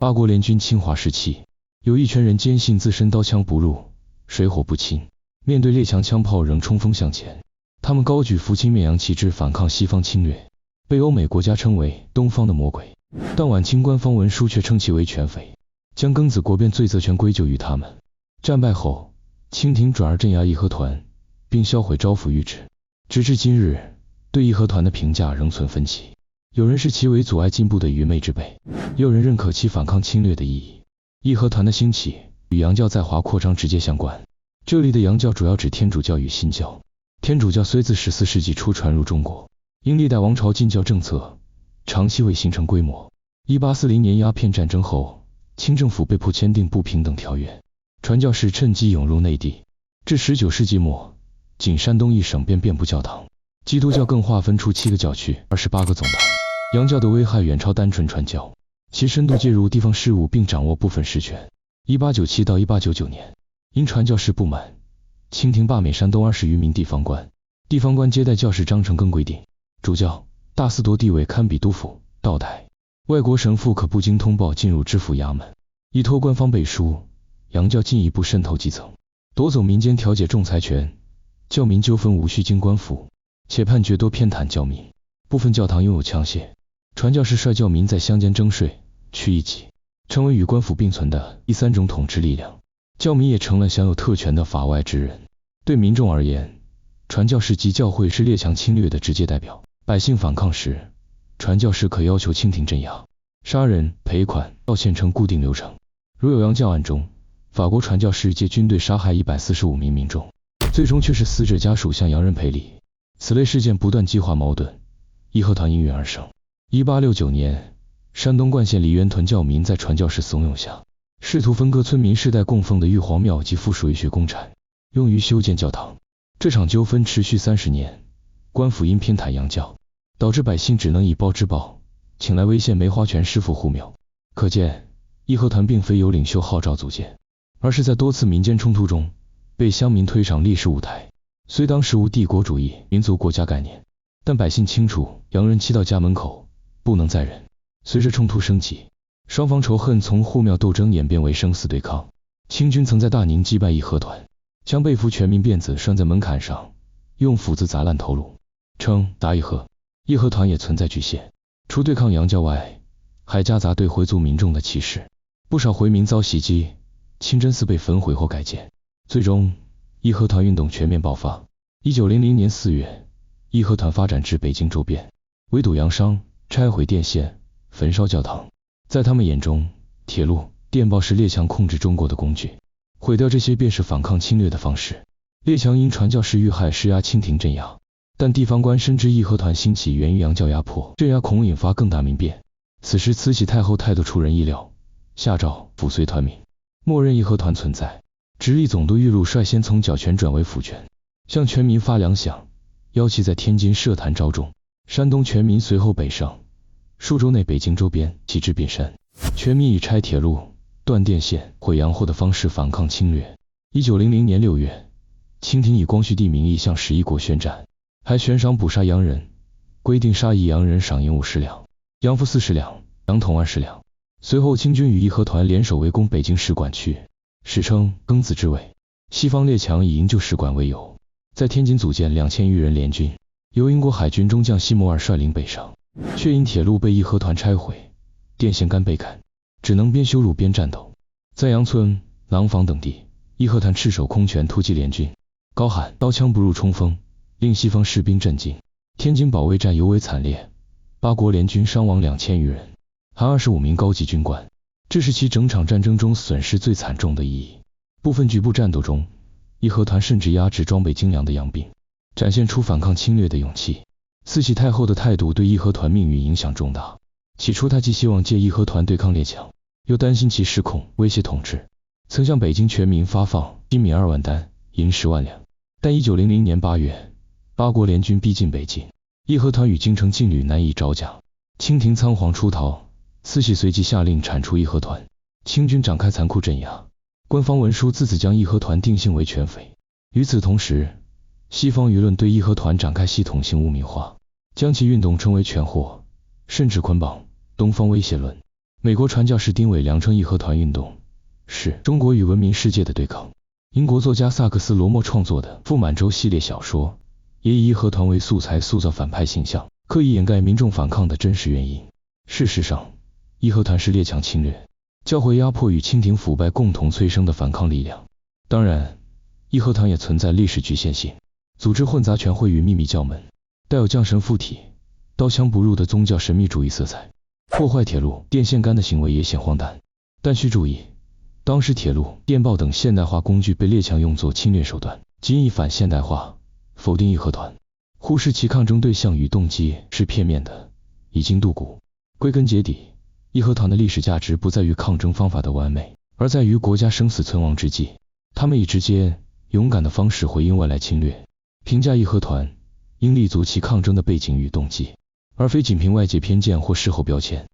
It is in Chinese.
八国联军侵华时期，有一群人坚信自身刀枪不入，水火不侵，面对列强枪炮仍冲锋向前。他们高举扶清灭洋旗帜，反抗西方侵略，被欧美国家称为东方的魔鬼。但晚清官方文书却称其为犬匪，将庚子国变罪责权归咎于他们。战败后，清廷转而镇压义和团，并销毁招抚谕旨。直至今日，对义和团的评价仍存分歧。有人视其为阻碍进步的愚昧之辈，也有人认可其反抗侵略的意义。义和团的兴起与洋教在华扩张直接相关。这里的洋教主要指天主教与新教。天主教虽自14世纪初传入中国，因历代王朝禁教政策，长期未形成规模。1840年鸦片战争后，清政府被迫签订不平等条约，传教士趁机涌入内地。至19世纪末，仅山东一省便遍布教堂。基督教更划分出7个教区，28个总堂。洋教的危害远超单纯传教，其深度介入地方事务并掌握部分实权。1897到1899年，因传教士不满，清廷罢免山东20余名地方官。地方官接待教士章程更规定，主教、大司铎地位堪比督府、道台，外国神父可不经通报进入知府衙门。依托官方背书，洋教进一步渗透基层，夺走民间调解仲裁权，教民纠纷无需经官府，且判决多偏袒教民。部分教堂拥有枪械，传教士率教民在乡间征税、区一级，成为与官府并存的第三种统治力量。教民也成了享有特权的法外之人。对民众而言，传教士及教会是列强侵略的直接代表。百姓反抗时，传教士可要求清廷镇压、杀人、赔款、道歉成固定流程。如有洋教案中，法国传教士借军队杀害145名民众，最终却是死者家属向洋人赔礼。此类事件不断激化矛盾，义和团应运而生。1869年，山东冠县梨园屯教民在传教士怂恿下，试图分割村民世代供奉的玉皇庙及附属医学公产，用于修建教堂。这场纠纷持续30年，官府因偏袒洋教，导致百姓只能以暴制暴，请来威县梅花泉师傅护庙。可见，义和团并非由领袖号召组建，而是在多次民间冲突中，被乡民推上历史舞台。虽当时无帝国主义、民族国家概念，但百姓清楚洋人欺到家门口，不能再忍。随着冲突升级，双方仇恨从护庙斗争演变为生死对抗。清军曾在大宁击败义和团，将被俘全民辫子拴在门槛上，用斧子砸烂头颅，称打义和。义和团也存在局限，除对抗洋教外，还夹杂对回族民众的歧视。不少回民遭袭击，清真寺被焚毁或改建。最终，义和团运动全面爆发。1900年4月，义和团发展至北京周边，围堵洋商，拆毁电线，焚烧教堂。在他们眼中，铁路、电报是列强控制中国的工具，毁掉这些便是反抗侵略的方式。列强因传教士遇害施压清廷镇压，但地方官深知义和团兴起源于洋教压迫，镇压恐引发更大民变。此时慈禧太后态度出人意料，下诏抚绥团民，默认义和团存在。直隶总督玉禄率先从剿权转为抚权，向全民发粮饷，邀其在天津设坛招众。山东全民随后北上，数周内北京周边旗帜遍山，全民以拆铁路、断电线、毁洋货的方式反抗侵略。1900年6月，清廷以光绪帝名义向11国宣战，还悬赏捕杀洋人，规定杀一洋人赏银50两，洋服40两，洋铜20两。随后清军与义和团联手围攻北京使馆区，史称庚子之围。西方列强以营救使馆为由，在天津组建2000余人联军，由英国海军中将西摩尔率领北上，却因铁路被义和团拆毁，电线杆被砍，只能边修路边战斗。在杨村、廊坊等地，义和团赤手空拳突击联军，高喊刀枪不入冲锋，令西方士兵震惊。天津保卫战尤为惨烈，八国联军伤亡2000余人，含25名高级军官，这是其整场战争中损失最惨重的一役。部分局部战斗中，义和团甚至压制装备精良的洋兵，展现出反抗侵略的勇气。慈禧太后的态度对义和团命运影响重大。起初她既希望借义和团对抗列强，又担心其失控威胁统治，曾向北京全民发放金米2万担、银10万两。但1900年8月，八国联军逼近北京，义和团与京城劲旅难以招架，清廷仓皇出逃。慈禧随即下令铲除义和团，清军展开残酷镇压。官方文书自此将义和团定性为犬匪。与此同时，西方舆论对义和团展开系统性污名化，将其运动称为犬祸，甚至捆绑东方威胁论。美国传教士丁伟良称义和团运动是中国与文明世界的对抗。英国作家萨克斯·罗默创作的《傅满洲》系列小说也以义和团为素材塑造反派形象，刻意掩盖民众反抗的真实原因。事实上，义和团是列强侵略、教会压迫与清廷腐败共同催生的反抗力量。当然，义和团也存在历史局限性，组织混杂全会与秘密教门，带有降神附体、刀枪不入的宗教神秘主义色彩。破坏铁路、电线杆的行为也显荒诞，但需注意，当时铁路、电报等现代化工具被列强用作侵略手段，仅以反现代化，否定义和团，忽视其抗争对象与动机是片面的，已经度古。归根结底，义和团的历史价值不在于抗争方法的完美，而在于国家生死存亡之际，他们以直接、勇敢的方式回应外来侵略。评价义和团，应立足其抗争的背景与动机，而非仅凭外界偏见或事后标签。